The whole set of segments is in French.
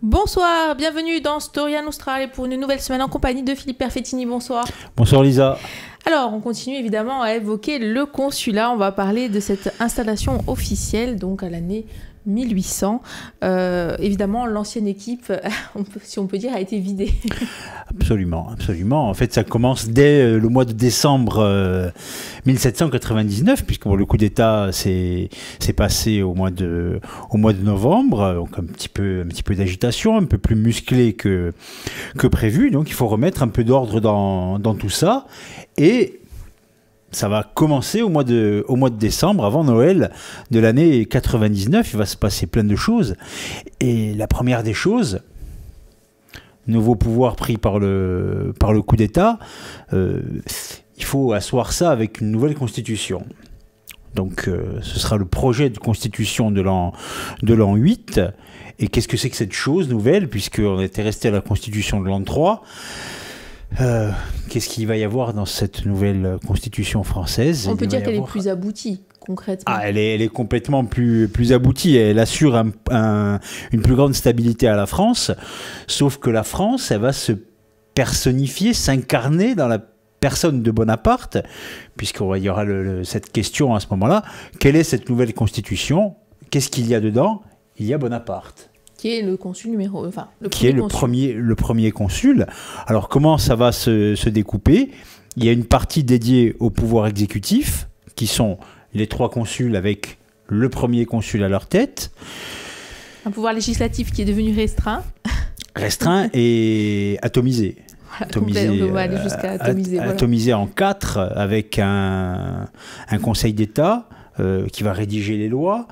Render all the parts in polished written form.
Bonsoir, bienvenue dans Storia Nostra pour une nouvelle semaine en compagnie de Philippe Perfettini. Bonsoir. Bonsoir Lisa. Alors, on continue évidemment à évoquer le consulat. On va parler de cette installation officielle, donc à l'année 1800. Évidemment, l'ancienne équipe, si on peut dire, a été vidée. Absolument, absolument. En fait, ça commence dès le mois de décembre 1799, puisque le coup d'État s'est passé au mois de novembre, donc un petit peu d'agitation, un peu plus musclé que prévu. Donc, il faut remettre un peu d'ordre dans tout ça. Et ça va commencer au mois de décembre, avant Noël de l'année 99. Il va se passer plein de choses. Et la première des choses, nouveau pouvoir pris par le coup d'État, il faut asseoir ça avec une nouvelle constitution. Donc ce sera le projet de constitution de l'an 8. Et qu'est-ce que c'est que cette chose nouvelle, puisqu'on était resté à la constitution de l'an 3 ? Qu'est-ce qu'il va y avoir dans cette nouvelle constitution française? On peut dire qu'elle est plus aboutie, concrètement. Elle est complètement plus aboutie. Elle assure une plus grande stabilité à la France, sauf que la France, elle va se personnifier, s'incarner dans la personne de Bonaparte, puisqu'il y aura cette question à ce moment-là. Quelle est cette nouvelle constitution? Qu'est-ce qu'il y a dedans? Il y a Bonaparte. Qui est le consul le premier consul. Alors, comment ça va se découper? Il y a une partie dédiée au pouvoir exécutif, qui sont les 3 consuls avec le premier consul à leur tête. Un pouvoir législatif qui est devenu restreint. Restreint et atomisé. Atomisé, on va aller jusqu'à atomiser. Atomisé en 4, avec un Conseil d'État qui va rédiger les lois.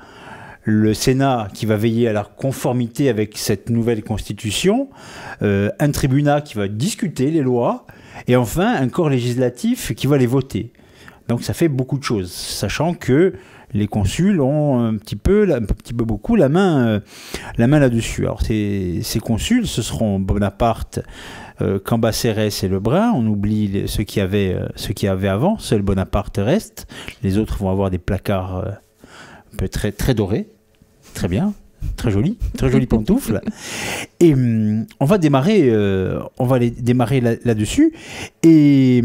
Le Sénat qui va veiller à la conformité avec cette nouvelle constitution, un tribunal qui va discuter les lois, et enfin un corps législatif qui va les voter. Donc ça fait beaucoup de choses, sachant que les consuls ont un petit peu beaucoup la main là-dessus. Alors ces consuls, ce seront Bonaparte, Cambacérès et Lebrun. On oublie ceux qui avaient avant. Seul Bonaparte reste. Les autres vont avoir des placards très, très dorés. Très bien, très joli pantoufle. Et on va démarrer là-dessus. Et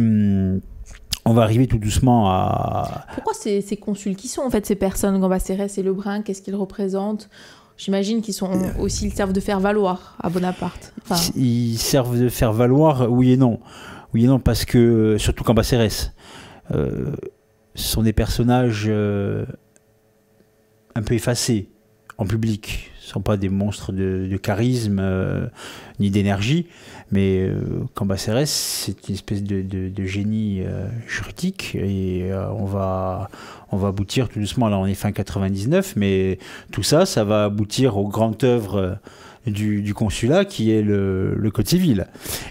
on va arriver tout doucement à... Pourquoi ces consuls? Qui sont en fait ces personnes, Cambacérès et Lebrun? Qu'est-ce qu'ils représentent? J'imagine qu'ils servent de faire valoir à Bonaparte. Ils servent de faire valoir, oui et non. Oui et non, parce que, surtout Cambacérès, ce sont des personnages un peu effacés en public. Ce ne sont pas des monstres de charisme ni d'énergie, mais Cambacérès, c'est une espèce de génie juridique, et on va aboutir tout doucement. Là, on est fin 99, mais tout ça va aboutir aux grandes œuvres du consulat, qui est le Code civil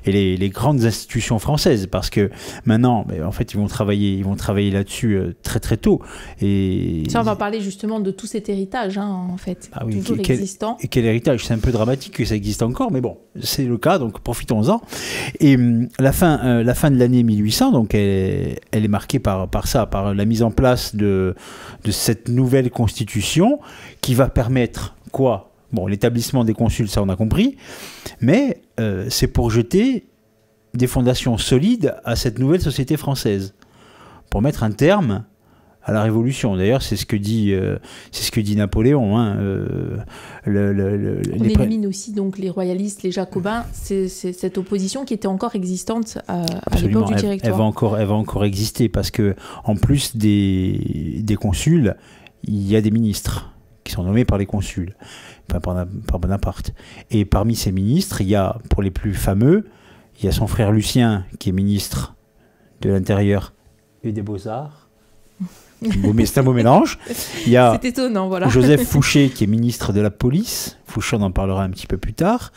et les grandes institutions françaises, parce que maintenant, en fait, ils vont travailler là-dessus très très tôt. Et ça, on va parler justement de tout cet héritage, en fait, toujours existant. Et quel héritage? C'est un peu dramatique que ça existe encore, mais bon, c'est le cas, donc profitons-en. Et la fin de l'année 1800, donc elle est marquée par la mise en place de cette nouvelle constitution, qui va permettre quoi? Bon, l'établissement des consuls, ça on a compris, mais c'est pour jeter des fondations solides à cette nouvelle société française, pour mettre un terme à la Révolution. D'ailleurs, c'est ce que dit Napoléon. On élimine aussi donc les royalistes, les jacobins. C'est cette opposition qui était encore existante à l'époque du Directoire. Elle va encore exister, parce que en plus des consuls, il y a des ministres qui sont nommés par les consuls, par Bonaparte. Et parmi ces ministres, il y a, pour les plus fameux, il y a son frère Lucien, qui est ministre de l'Intérieur et des Beaux-Arts. C'est un beau mélange. Il y a c'est étonnant, voilà. Joseph Fouché, qui est ministre de la Police. Fouché, on en parlera un petit peu plus tard.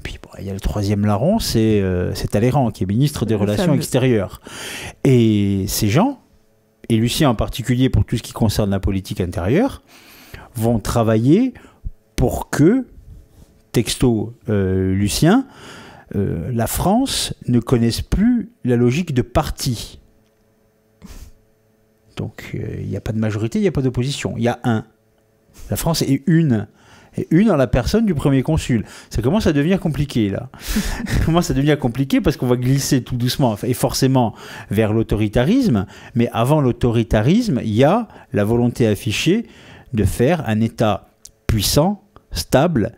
Puis il y a le troisième larron, c'est Talleyrand, qui est ministre des Relations extérieures. Et ces gens, et Lucien en particulier pour tout ce qui concerne la politique intérieure, vont travailler pour que, texto Lucien, la France ne connaisse plus la logique de parti. Donc il n'y a pas de majorité, il n'y a pas d'opposition. Il y a un. La France est une. et une en la personne du premier consul. Ça commence à devenir compliqué, là. Ça commence à devenir compliqué parce qu'on va glisser tout doucement et forcément vers l'autoritarisme. Mais avant l'autoritarisme, il y a la volonté affichée de faire un État puissant, stable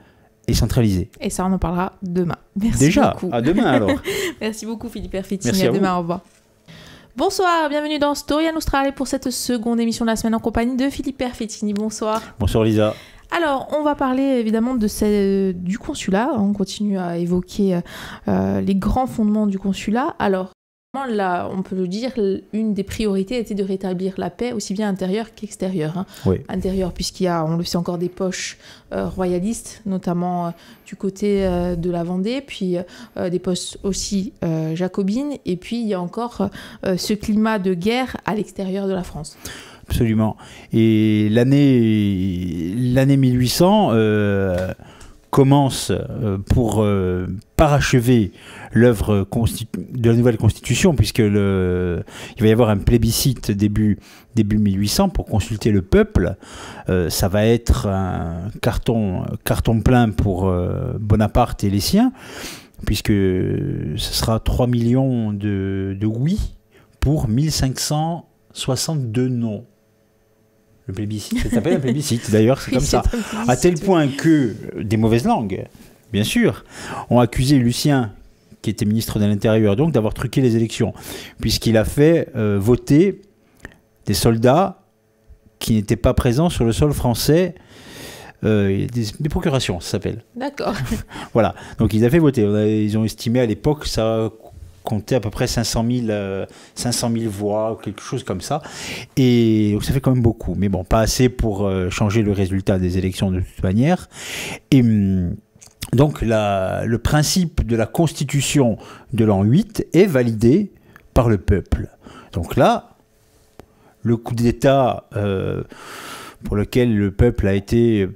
et centralisé. Et ça, on en parlera demain. Merci Déjà, beaucoup. à demain alors. Merci beaucoup Philippe Perfettini. Merci à à demain, vous. au revoir. Bonsoir, bienvenue dans Story en Australie pour cette seconde émission de la semaine en compagnie de Philippe Perfettini. Bonsoir. Bonsoir Lisa. Alors, on va parler évidemment du consulat. On continue à évoquer les grands fondements du consulat. Alors, là, on peut le dire, une des priorités était de rétablir la paix aussi bien intérieure qu'extérieure. Hein. Oui. Intérieure, puisqu'il y a, on le sait, encore des poches royalistes, notamment du côté de la Vendée, puis des poches aussi jacobines, et puis il y a encore ce climat de guerre à l'extérieur de la France. Absolument. Et l'année 1800 commence pour parachever l'œuvre de la nouvelle constitution, puisque il va y avoir un plébiscite début 1800 pour consulter le peuple. Ça va être un carton plein pour Bonaparte et les siens, puisque ce sera 3 millions de oui pour 1562 non. Le plébiscite, ça s'appelle un plébiscite d'ailleurs, c'est Oui, comme ça. Un À tel point que des mauvaises langues, bien sûr, ont accusé Lucien, qui était ministre de l'Intérieur, donc d'avoir truqué les élections, puisqu'il a fait voter des soldats qui n'étaient pas présents sur le sol français, des procurations, ça s'appelle. D'accord. Voilà, donc ils ont fait voter. Ils ont estimé à l'époque ça comptait à peu près 500 000 voix, quelque chose comme ça. Et donc ça fait quand même beaucoup. Mais bon, pas assez pour changer le résultat des élections de toute manière. Et donc le principe de la constitution de l'an 8 est validé par le peuple. Donc là, le coup d'État pour lequel le peuple a été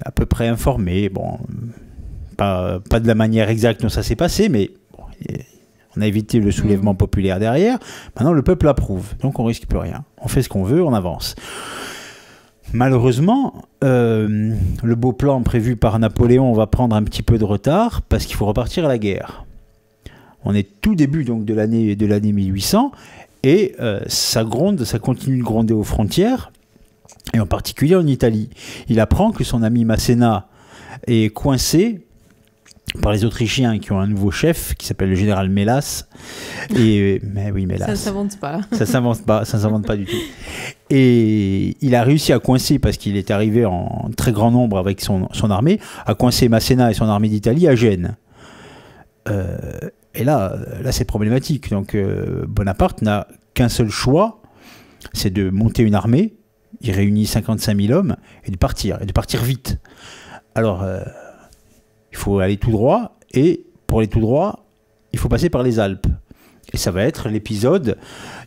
à peu près informé, bon, pas de la manière exacte dont ça s'est passé, mais bon, on a évité le soulèvement populaire derrière. Maintenant, le peuple approuve, donc on risque plus rien. On fait ce qu'on veut, on avance. Malheureusement, le beau plan prévu par Napoléon va prendre un petit peu de retard parce qu'il faut repartir à la guerre. On est tout début donc de l'année 1800 et ça continue de gronder aux frontières et en particulier en Italie. Il apprend que son ami Masséna est coincé par les Autrichiens qui ont un nouveau chef qui s'appelle le général Mélas. Mais oui, Mélas. Ça ne s'invente pas. Ça s'invente pas du tout. Et il a réussi à coincer, parce qu'il est arrivé en très grand nombre avec son armée, à coincer Masséna et son armée d'Italie à Gênes. Et là c'est problématique. Donc Bonaparte n'a qu'un seul choix, c'est de monter une armée. Il réunit 55 000 hommes et de partir vite. Alors, il faut aller tout droit, et pour aller tout droit, il faut passer par les Alpes. Et ça va être l'épisode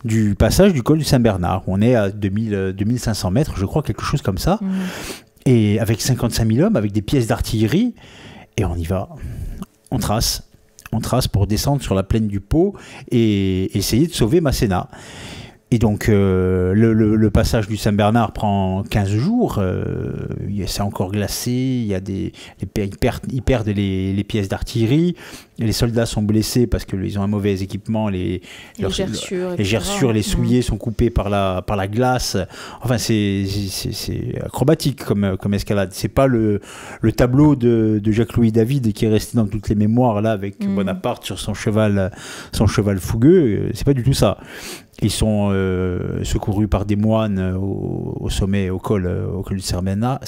du passage du col du Saint-Bernard. On est à 2500 mètres, je crois, quelque chose comme ça. Mmh. Et avec 55 000 hommes, avec des pièces d'artillerie, et on y va. On trace pour descendre sur la plaine du Pô et essayer de sauver Masséna. Et donc, le passage du Saint-Bernard prend 15 jours. C'est encore glacé. Il y a ils perdent les pièces d'artillerie. Les soldats sont blessés parce qu'ils ont un mauvais équipement. Les gerçures, les souliers sont coupés par la glace. Enfin, c'est acrobatique comme escalade. C'est pas le tableau de Jacques-Louis David qui est resté dans toutes les mémoires là avec Bonaparte sur son cheval fougueux. C'est pas du tout ça. Ils sont secourus par des moines au sommet, au col du Saint-Bernard,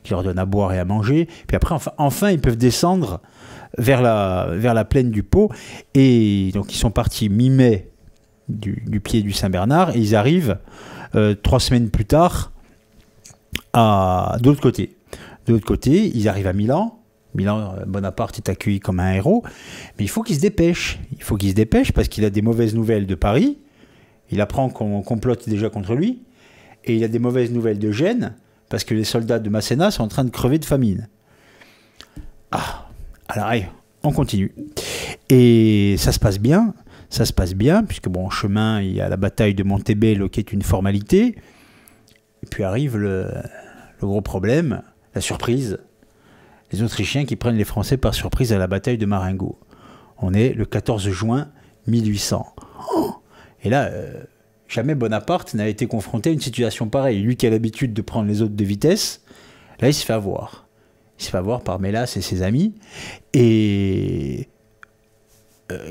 qui leur donnent à boire et à manger. Puis après, enfin ils peuvent descendre vers la plaine du Pô. Et donc, ils sont partis mi-mai du pied du Saint-Bernard et ils arrivent 3 semaines plus tard de l'autre côté. De l'autre côté, ils arrivent à Milan. Bonaparte est accueilli comme un héros, mais il faut qu'il se dépêche. Il faut qu'il se dépêche parce qu'il a des mauvaises nouvelles de Paris. Il apprend qu'on complote déjà contre lui. Et il a des mauvaises nouvelles de Gênes parce que les soldats de Masséna sont en train de crever de famine. Alors, allez, on continue. Et ça se passe bien, puisque en chemin, il y a la bataille de Montebello qui est une formalité. Et puis arrive le gros problème, la surprise, les Autrichiens qui prennent les Français par surprise à la bataille de Marengo. On est le 14 juin 1800. Oh, et là, jamais Bonaparte n'a été confronté à une situation pareille. Lui qui a l'habitude de prendre les autres de vitesse, là il se fait avoir. Il se fait avoir par Mélas et ses amis. Et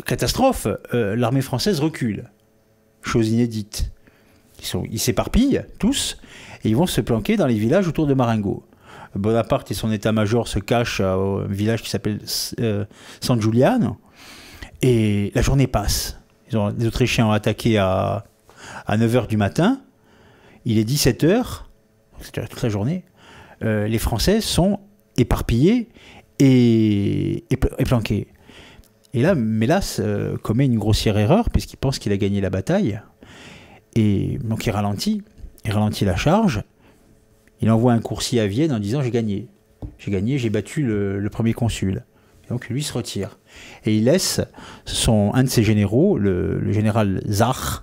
catastrophe, l'armée française recule. Chose inédite. Ils s'éparpillent tous et ils vont se planquer dans les villages autour de Marengo. Bonaparte et son état-major se cachent au village qui s'appelle San Giuliano. Et la journée passe. Les Autrichiens ont attaqué à 9h du matin. Il est 17h, c'est-à-dire toute la journée. Les Français sont éparpillés et planqués. Et là, Mélas commet une grossière erreur puisqu'il pense qu'il a gagné la bataille. Et donc il ralentit la charge. Il envoie un coursier à Vienne en disant « j'ai gagné, j'ai battu le premier consul ». Donc lui se retire. Et il laisse un de ses généraux, le général Zach,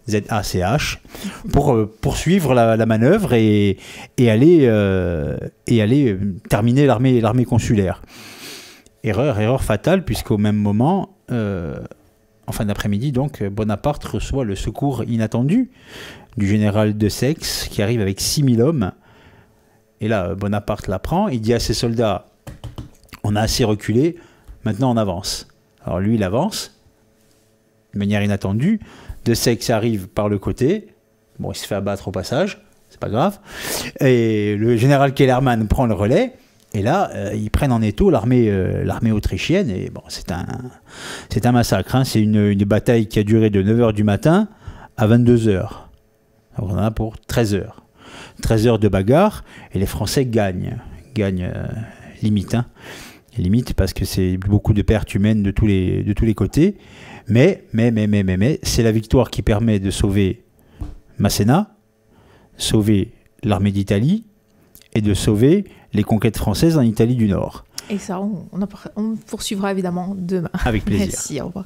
Z-A-C-H, pour poursuivre la manœuvre et aller terminer l'armée consulaire. Erreur fatale, puisqu'au même moment, en fin d'après-midi, donc, Bonaparte reçoit le secours inattendu du général de Saix, qui arrive avec 6000 hommes. Et là, Bonaparte l'apprend, il dit à ses soldats, on a assez reculé, maintenant on avance. Alors lui, il avance, de manière inattendue. De Saix arrive par le côté, bon, il se fait abattre au passage, c'est pas grave. Et le général Kellermann prend le relais, et là, ils prennent en étau l'armée autrichienne, et bon, c'est un massacre, hein. C'est une bataille qui a duré de 9h du matin à 22h. Donc on en a pour 13 heures. 13 heures de bagarre, et les Français gagnent limite, hein. Limite parce que c'est beaucoup de pertes humaines de tous les côtés, mais c'est la victoire qui permet de sauver Masséna, sauver l'armée d'Italie et de sauver les conquêtes françaises en Italie du Nord. Et ça, on poursuivra évidemment demain. Avec plaisir. Merci, au revoir.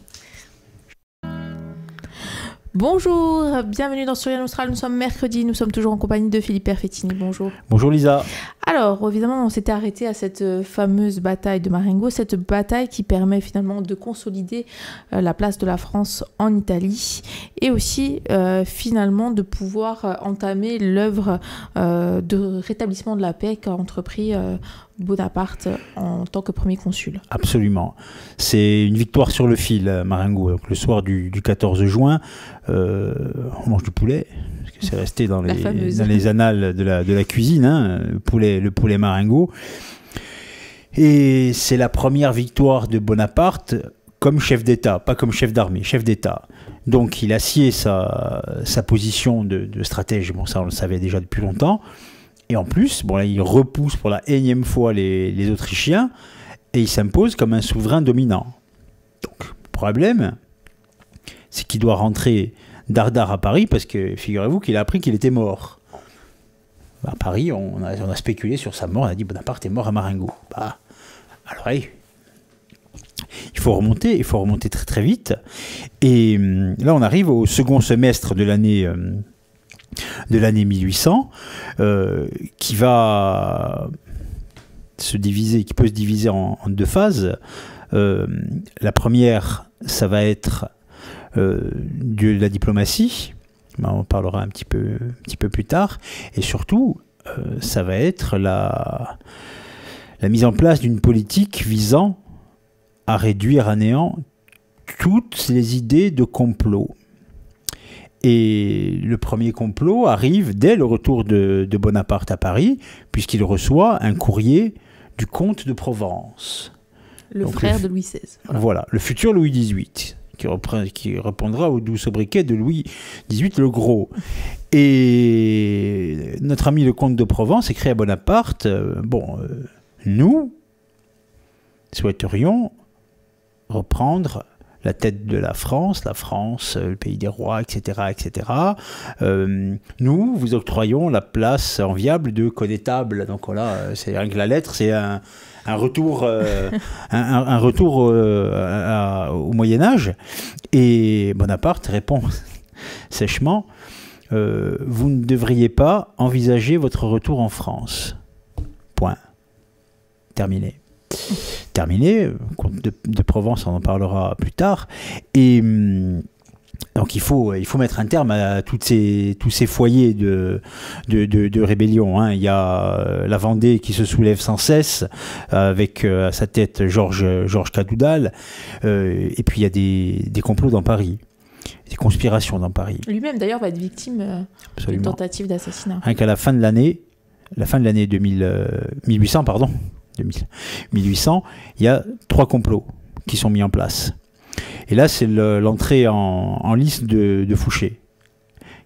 Bonjour, bienvenue dans Surian Austral. Nous sommes mercredi, nous sommes toujours en compagnie de Philippe Perfettini. Bonjour. Bonjour Lisa. Alors, évidemment, on s'était arrêté à cette fameuse bataille de Marengo, cette bataille qui permet finalement de consolider la place de la France en Italie et aussi finalement de pouvoir entamer l'œuvre de rétablissement de la paix qu'a entrepris Bonaparte en tant que premier consul. Absolument. C'est une victoire sur le fil, Marengo. Donc, le soir du 14 juin, on mange du poulet, parce que c'est resté dans les annales de la cuisine, hein, le poulet Marengo. Et c'est la première victoire de Bonaparte comme chef d'État, pas comme chef d'armée, chef d'État. Donc il assied sa position de stratège, bon ça on le savait déjà depuis longtemps. Et en plus, bon, là, il repousse pour la énième fois les Autrichiens et il s'impose comme un souverain dominant. Donc, le problème, c'est qu'il doit rentrer dardard à Paris parce que, figurez-vous qu'il a appris qu'il était mort. À Paris, on a spéculé sur sa mort, on a dit Bonaparte est mort à Marengo. Bah, alors, il faut remonter très très vite. Et là, on arrive au second semestre de l'année 1800, qui va se diviser, qui peut se diviser en deux phases. La première, ça va être de la diplomatie, on en parlera un petit peu plus tard, et surtout, ça va être la mise en place d'une politique visant à réduire à néant toutes les idées de complot. Et le premier complot arrive dès le retour de Bonaparte à Paris, puisqu'il reçoit un courrier du comte de Provence. Donc, frère de Louis XVI. Voilà, le futur Louis XVIII, qui répondra au doux sobriquet de Louis XVIII le Gros. Et notre ami le comte de Provence écrit à Bonaparte, nous souhaiterions reprendre la tête de la France, le pays des rois, etc. etc. Nous vous octroyons la place enviable de connétable. Donc voilà, c'est rien que la lettre, c'est un retour, un retour au Moyen-Âge. Et Bonaparte répond sèchement, vous ne devriez pas envisager votre retour en France. Point. Terminé. Terminé. Comte de Provence, on en parlera plus tard. Et donc il faut mettre un terme à tous ces foyers de rébellion. Hein. Il y a la Vendée qui se soulève sans cesse, avec à sa tête Georges Cadoudal. Et puis il y a des complots dans Paris. Des conspirations dans Paris. Lui-même, d'ailleurs, va être victime d'une tentative d'assassinat. Rien qu'à la fin de l'année 1800, pardon, 1800, il y a 3 complots qui sont mis en place. Et là, c'est l'entrée en lice de Fouché,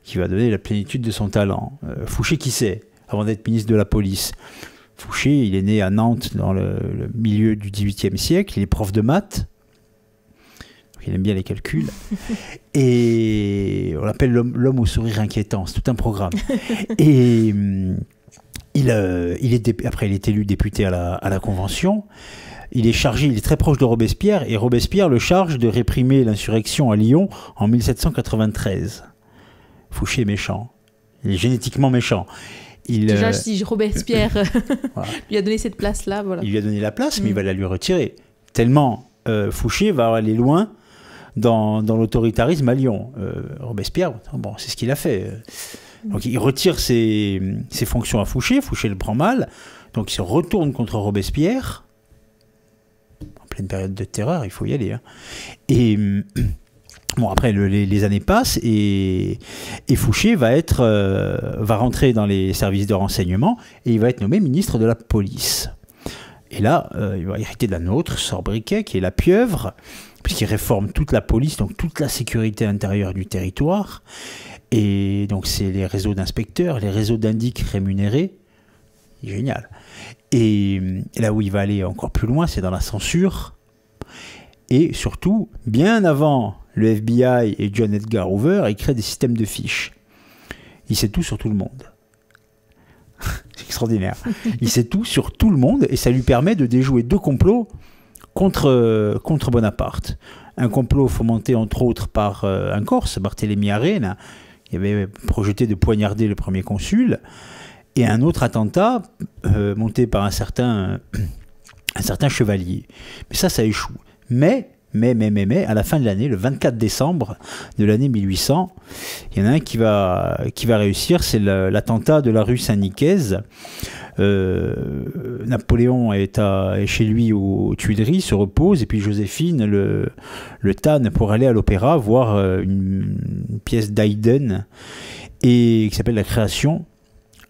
qui va donner la plénitude de son talent. Fouché, qui c'est, avant d'être ministre de la police? Fouché, il est né à Nantes dans le milieu du XVIIIe siècle, il est prof de maths. Il aime bien les calculs. Et on l'appelle l'homme au sourire inquiétant. C'est tout un programme. Et après, il est élu député à la Convention. Il est très proche de Robespierre. Et Robespierre le charge de réprimer l'insurrection à Lyon en 1793. Fouché est méchant. Il est génétiquement méchant. Déjà, si Robespierre voilà. lui a donné cette place-là. Voilà. Il lui a donné la place, mais il va la lui retirer. Tellement Fouché va aller loin dans l'autoritarisme à Lyon. Robespierre, bon, c'est ce qu'il a fait. Donc il retire ses fonctions à Fouché. Fouché le prend mal. Donc il se retourne contre Robespierre. En pleine période de terreur, il faut y aller. Hein. Et bon, après, les années passent et Fouché va rentrer dans les services de renseignement et il va être nommé ministre de la police. Et là, il va hériter d'un autre, Sorbriquet, qui est la pieuvre, puisqu'il réforme toute la police, donc toute la sécurité intérieure du territoire. Et donc, c'est les réseaux d'inspecteurs, les réseaux d'indics rémunérés. Génial. Et là où il va aller encore plus loin, c'est dans la censure. Et surtout, bien avant le FBI et John Edgar Hoover, il crée des systèmes de fiches. Il sait tout sur tout le monde. C'est extraordinaire. Il sait tout sur tout le monde et ça lui permet de déjouer 2 complots contre Bonaparte. Un complot fomenté entre autres par un Corse, Barthélemy Arena, qui avait projeté de poignarder le premier consul, et un autre attentat monté par un certain chevalier. Mais ça échoue. Mais, à la fin de l'année, le 24 décembre de l'année 1800, il y en a un qui va réussir, c'est l'attentat de la rue Saint-Nicaise. Napoléon est chez lui aux Tuileries, se repose, et puis Joséphine le tanne pour aller à l'opéra voir une pièce d'Haydn qui s'appelle La Création.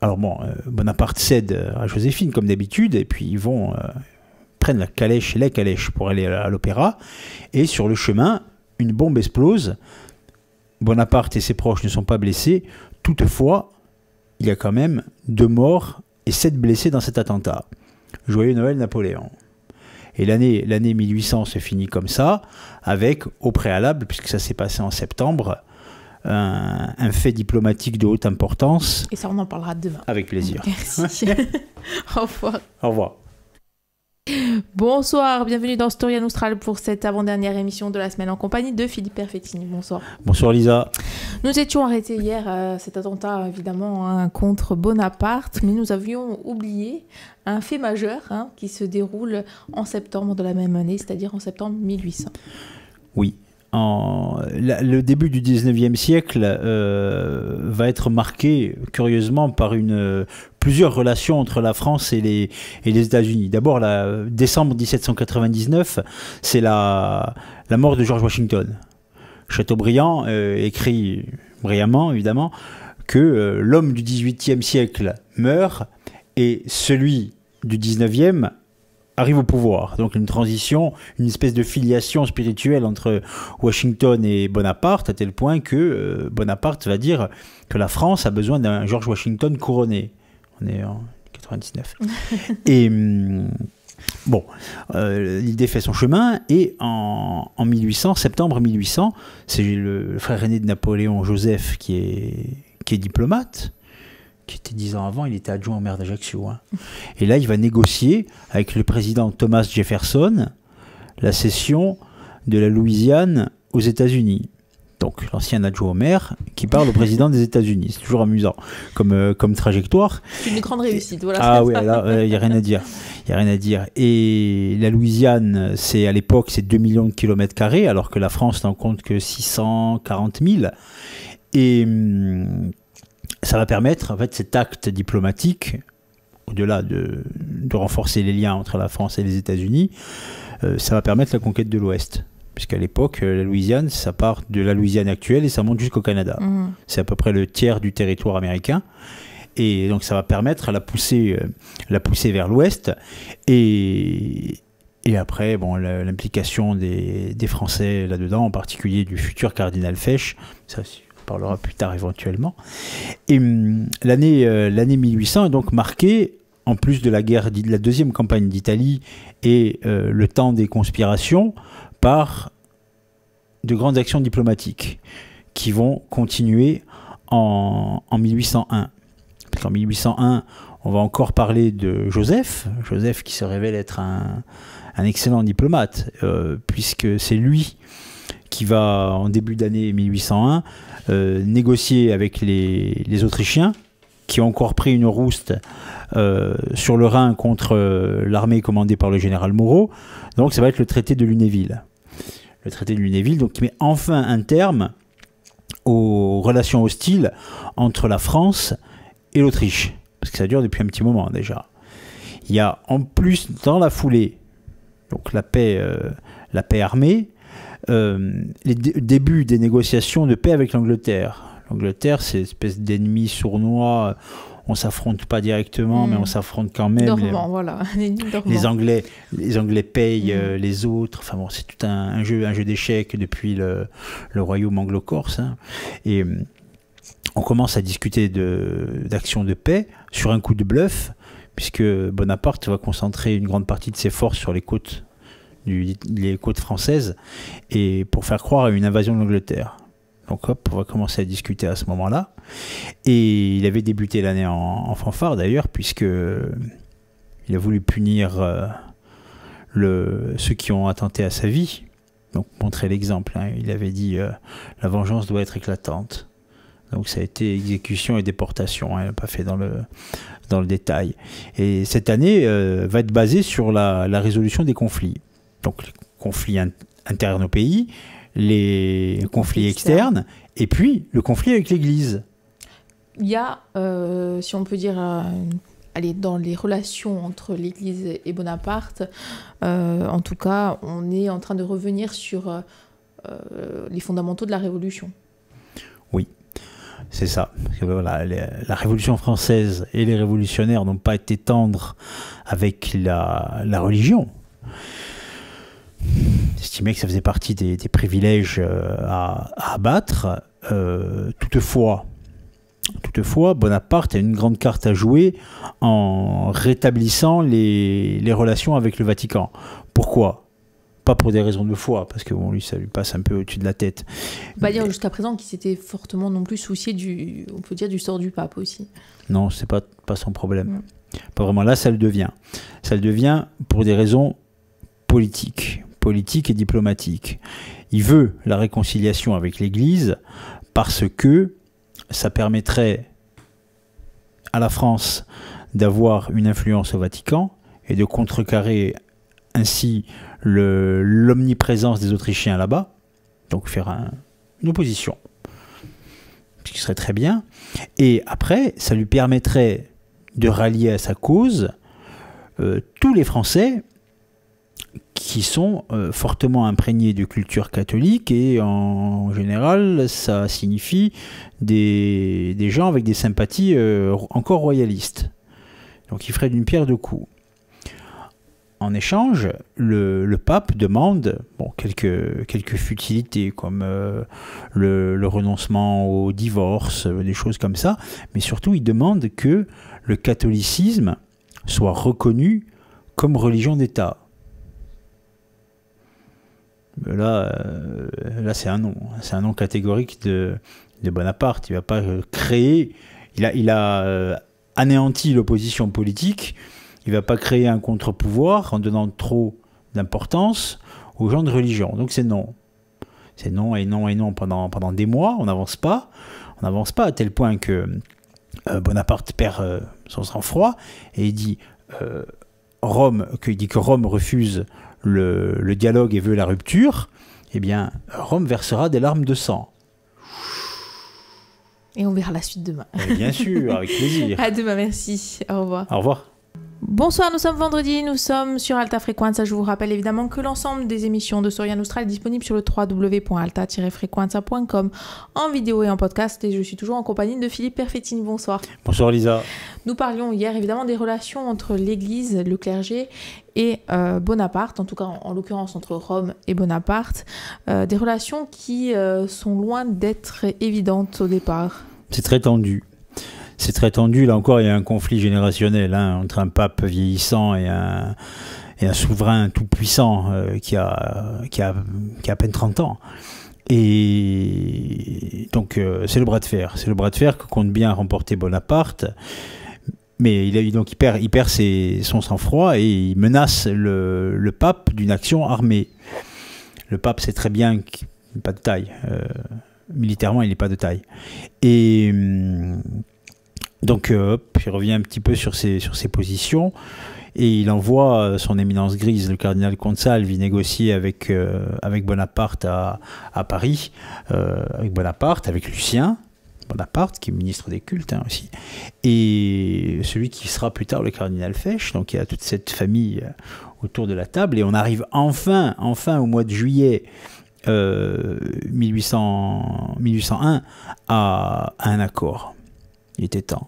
Alors bon, Bonaparte cède à Joséphine comme d'habitude, et puis ils prennent les calèches pour aller à l'opéra, et sur le chemin, une bombe explose. Bonaparte et ses proches ne sont pas blessés, toutefois, il y a quand même 2 morts et 7 blessés dans cet attentat. Joyeux Noël Napoléon. Et l'année 1800 se finit comme ça, avec, au préalable, puisque ça s'est passé en septembre, un fait diplomatique de haute importance. Et ça, on en parlera demain. Avec plaisir. Merci. Au revoir. Au revoir. Bonsoir, bienvenue dans Storia Nostral pour cette avant-dernière émission de la semaine en compagnie de Philippe Perfettini. Bonsoir. Bonsoir Lisa. Nous étions arrêtés hier, cet attentat évidemment contre Bonaparte, mais nous avions oublié un fait majeur qui se déroule en septembre de la même année, c'est-à-dire en septembre 1800. Oui. Le début du 19e siècle va être marqué curieusement par plusieurs relations entre la France et les États-Unis. D'abord, décembre 1799, c'est la mort de George Washington. Chateaubriand écrit brillamment, évidemment, que l'homme du 18e siècle meurt et celui du 19e arrive au pouvoir. Donc une transition, une espèce de filiation spirituelle entre Washington et Bonaparte, à tel point que Bonaparte va dire que la France a besoin d'un George Washington couronné. On est en 99. Et bon, l'idée fait son chemin, et en 1800, septembre 1800, c'est le frère aîné de Napoléon, Joseph, qui est diplomate, qui était 10 ans avant, il était adjoint au maire d'Ajaccio. Et là, il va négocier avec le président Thomas Jefferson la cession de la Louisiane aux États-Unis. donc l'ancien adjoint au maire, qui parle au président des États-Unis. C'est toujours amusant comme trajectoire. C'est une grande réussite, voilà. Ah oui, là, il n'y a rien à dire. Il y a rien à dire. Et la Louisiane, à l'époque, c'est 2 millions de kilomètres carrés, alors que la France n'en compte que 640 000. Et ça va permettre, en fait, cet acte diplomatique, au-delà de renforcer les liens entre la France et les États-Unis, ça va permettre la conquête de l'Ouest. Puisqu'à l'époque, la Louisiane, ça part de la Louisiane actuelle et ça monte jusqu'au Canada. C'est à peu près le tiers du territoire américain. Et donc ça va permettre la pousser vers l'Ouest. Et après, bon, l'implication des Français là-dedans, en particulier du futur cardinal Fesch, ça on parlera plus tard éventuellement. Et l'année 1800 est donc marquée, en plus de la deuxième campagne d'Italie et le temps des conspirations, par de grandes actions diplomatiques qui vont continuer en 1801. Parce qu'en 1801, on va encore parler de Joseph qui se révèle être un excellent diplomate, puisque c'est lui qui va, en début d'année 1801, négocier avec les Autrichiens, qui ont encore pris une rouste sur le Rhin contre l'armée commandée par le général Moreau. Donc ça va être le traité de Lunéville. Le traité de Lunéville, donc, qui met enfin un terme aux relations hostiles entre la France et l'Autriche. Parce que ça dure depuis un petit moment déjà. Il y a en plus, dans la foulée, donc la paix armée, les débuts des négociations de paix avec l'Angleterre. L'Angleterre, c'est une espèce d'ennemi sournois. On ne s'affronte pas directement, mais on s'affronte quand même. Dormant, voilà. Les Anglais payent les autres. Enfin bon, c'est tout un jeu d'échecs depuis le royaume anglo-corse. Hein. Et on commence à discuter d'actions de paix sur un coup de bluff, puisque Bonaparte va concentrer une grande partie de ses forces sur les côtes françaises, et pour faire croire à une invasion de l'Angleterre. Donc hop, on va commencer à discuter à ce moment-là. Et il avait débuté l'année en fanfare d'ailleurs, puisque il a voulu punir ceux qui ont attenté à sa vie. Donc montrer l'exemple. Hein. Il avait dit la vengeance doit être éclatante. Donc ça a été exécution et déportation. Hein. Il n'a pas fait dans le détail. Et cette année va être basée sur la résolution des conflits. Donc les conflits internes au pays, les conflits externes, et puis le conflit avec l'Église. Il y a, si on peut dire, dans les relations entre l'Église et Bonaparte, en tout cas, on est en train de revenir sur les fondamentaux de la Révolution. Oui, c'est ça. Parce que, voilà, la Révolution française et les révolutionnaires n'ont pas été tendres avec la religion. J'estimais que ça faisait partie des privilèges à abattre. Toutefois, Bonaparte a une grande carte à jouer en rétablissant les relations avec le Vatican. Pourquoi ? Pas pour des raisons de foi, parce que bon, lui, ça lui passe un peu au-dessus de la tête. On va dire jusqu'à présent qu'il s'était fortement non plus soucié du sort du pape aussi. Non, c'est pas son problème. Pas vraiment. Là, ça le devient. Ça le devient pour des raisons politiques et diplomatiques. Il veut la réconciliation avec l'Église parce que ça permettrait à la France d'avoir une influence au Vatican et de contrecarrer ainsi l'omniprésence des Autrichiens là-bas, donc faire une opposition, ce qui serait très bien. Et après, ça lui permettrait de rallier à sa cause tous les Français qui sont fortement imprégnés de culture catholique, et en général, ça signifie des gens avec des sympathies encore royalistes. Donc il ferait d'une pierre deux coups. En échange, le pape demande quelques futilités, comme le renoncement au divorce, des choses comme ça, mais surtout il demande que le catholicisme soit reconnu comme religion d'État. Là c'est un non catégorique de Bonaparte. Il ne va pas créer, il a anéanti l'opposition politique. Il ne va pas créer un contre-pouvoir en donnant trop d'importance aux gens de religion. Donc c'est non. C'est non et non et non pendant des mois, on n'avance pas à tel point que Bonaparte perd son sang-froid et il dit que Rome refuse le dialogue et veut la rupture. Eh bien, Rome versera des larmes de sang. Et on verra la suite demain. Et bien sûr, avec plaisir. À demain, merci. Au revoir. Au revoir. Bonsoir, nous sommes vendredi, nous sommes sur Alta Frequenza. Je vous rappelle évidemment que l'ensemble des émissions de Soria Nostra est disponible sur le www.alta-frequenza.com en vidéo et en podcast. Et je suis toujours en compagnie de Philippe Perfettini. Bonsoir. Bonsoir Lisa. Nous parlions hier évidemment des relations entre l'Église, le clergé et Bonaparte, en tout cas en l'occurrence entre Rome et Bonaparte. Des relations qui sont loin d'être évidentes au départ. C'est très tendu. C'est très tendu. Là encore, il y a un conflit générationnel entre un pape vieillissant et un souverain tout-puissant qui a à peine 30 ans. Et donc, c'est le bras de fer. C'est le bras de fer que compte bien remporter Bonaparte. Mais il perd son sang-froid et il menace le pape d'une action armée. Le pape sait très bien qu'il n'est pas de taille. Militairement, il n'est pas de taille. Et donc, il revient un petit peu sur ses positions et il envoie son éminence grise, le cardinal Consalvi, négocier avec Bonaparte à Paris, avec Lucien Bonaparte, qui est ministre des cultes aussi, et celui qui sera plus tard le cardinal Fesch. Donc, il y a toute cette famille autour de la table et on arrive enfin au mois de juillet 1801 à un accord. Il était temps.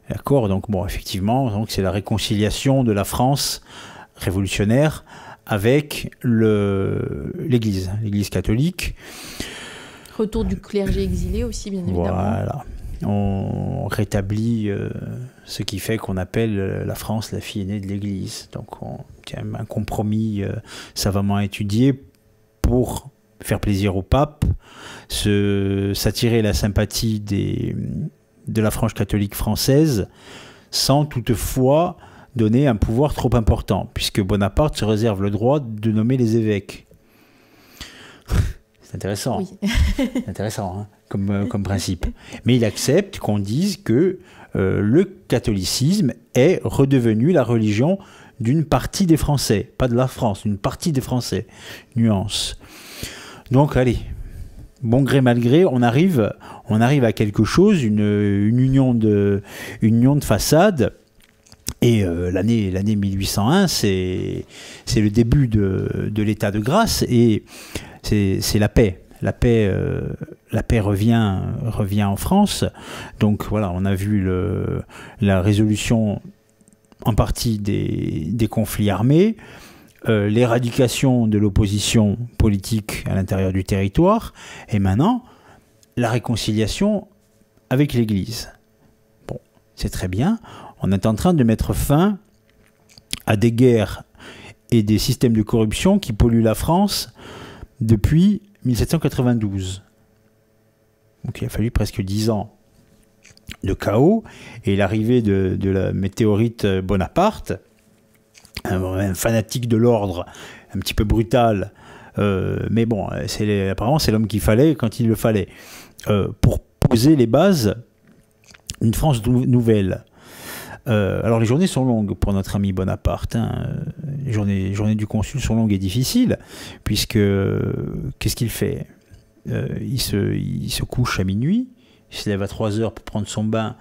L'accord, donc bon, effectivement, donc c'est la réconciliation de la France révolutionnaire avec l'Église catholique. Retour du clergé exilé aussi, bien évidemment. Voilà. On rétablit ce qui fait qu'on appelle la France la fille aînée de l'Église. Donc, on tient un compromis savamment étudié pour faire plaisir au pape, s'attirer la sympathie de la frange catholique française, sans toutefois donner un pouvoir trop important, puisque Bonaparte se réserve le droit de nommer les évêques. C'est intéressant, oui. C'est intéressant hein, comme principe. Mais il accepte qu'on dise que le catholicisme est redevenu la religion d'une partie des Français, pas de la France, d'une partie des Français. Nuance. Donc, allez, bon gré mal gré, on arrive à quelque chose, une union de façade. Et l'année 1801, c'est le début de l'état de grâce et c'est la paix. La paix revient en France. Donc voilà, on a vu la résolution en partie des conflits armés, l'éradication de l'opposition politique à l'intérieur du territoire, et maintenant la réconciliation avec l'Église. Bon, c'est très bien. On est en train de mettre fin à des guerres et des systèmes de corruption qui polluent la France depuis 1792. Donc il a fallu presque 10 ans de chaos et l'arrivée de la météorite Bonaparte, un fanatique de l'ordre, un petit peu brutal, mais bon, apparemment c'est l'homme qu'il fallait quand il le fallait, pour poser les bases d'une France nouvelle. Alors les journées sont longues pour notre ami Bonaparte, hein. Les journées du consul sont longues et difficiles, puisque qu'est-ce qu'il fait? Il se couche à minuit, il se lève à 3 heures pour prendre son bain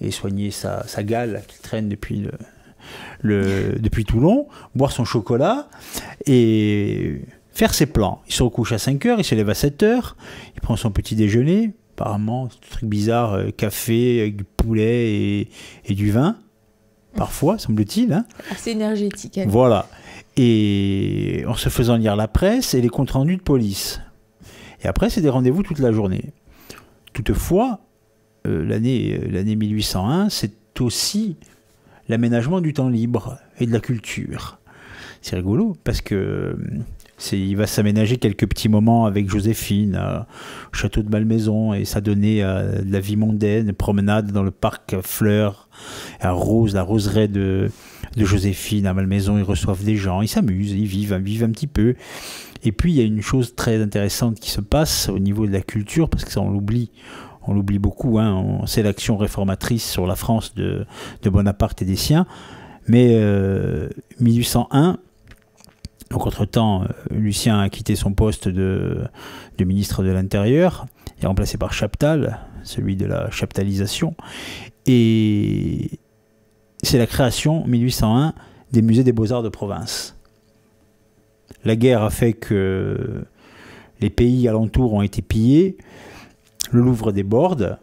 et soigner sa gale qui traîne depuis Toulon, boire son chocolat et faire ses plans. Il se recouche à 5 heures, il se lève à 7 heures, il prend son petit déjeuner, apparemment, ce truc bizarre, café avec du poulet et du vin, parfois, semble-t-il. Hein. Assez énergétique. Elle. Voilà. Et en se faisant lire la presse et les comptes rendus de police. Et après, c'est des rendez-vous toute la journée. Toutefois, l'année 1801, c'est aussi l'aménagement du temps libre et de la culture. C'est rigolo, parce que il va s'aménager quelques petits moments avec Joséphine au château de Malmaison, et ça donnait de la vie mondaine, promenade dans le parc Fleurs, la roseraie de Joséphine à Malmaison, ils reçoivent des gens, ils s'amusent, ils vivent un petit peu. Et puis il y a une chose très intéressante qui se passe au niveau de la culture, parce que ça on l'oublie beaucoup, hein. C'est l'action réformatrice sur la France de Bonaparte et des siens. Mais 1801, donc entre-temps, Lucien a quitté son poste de ministre de l'Intérieur, est remplacé par Chaptal, celui de la chaptalisation. Et c'est la création, 1801, des musées des beaux-arts de province. La guerre a fait que les pays alentours ont été pillés, le Louvre déborde,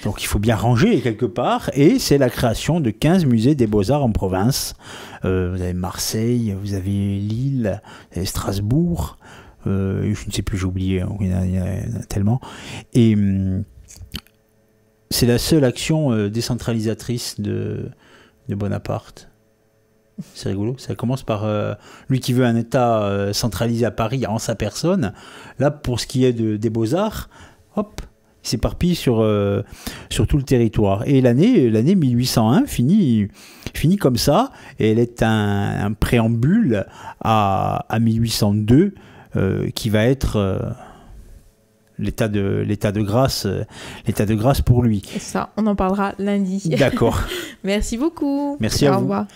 donc il faut bien ranger quelque part, et c'est la création de 15 musées des beaux-arts en province. Vous avez Marseille, vous avez Lille, vous avez Strasbourg, je ne sais plus, j'ai oublié, il y en a tellement. Et c'est la seule action décentralisatrice de Bonaparte. C'est rigolo, ça commence par lui qui veut un État centralisé à Paris en sa personne. Là, pour ce qui est des Beaux-Arts, hop, il s'éparpille sur tout le territoire. Et l'année 1801 finit comme ça, et elle est un préambule à 1802 qui va être l'état de grâce pour lui. Et ça, on en parlera lundi. D'accord. Merci beaucoup. Merci à vous. Au revoir.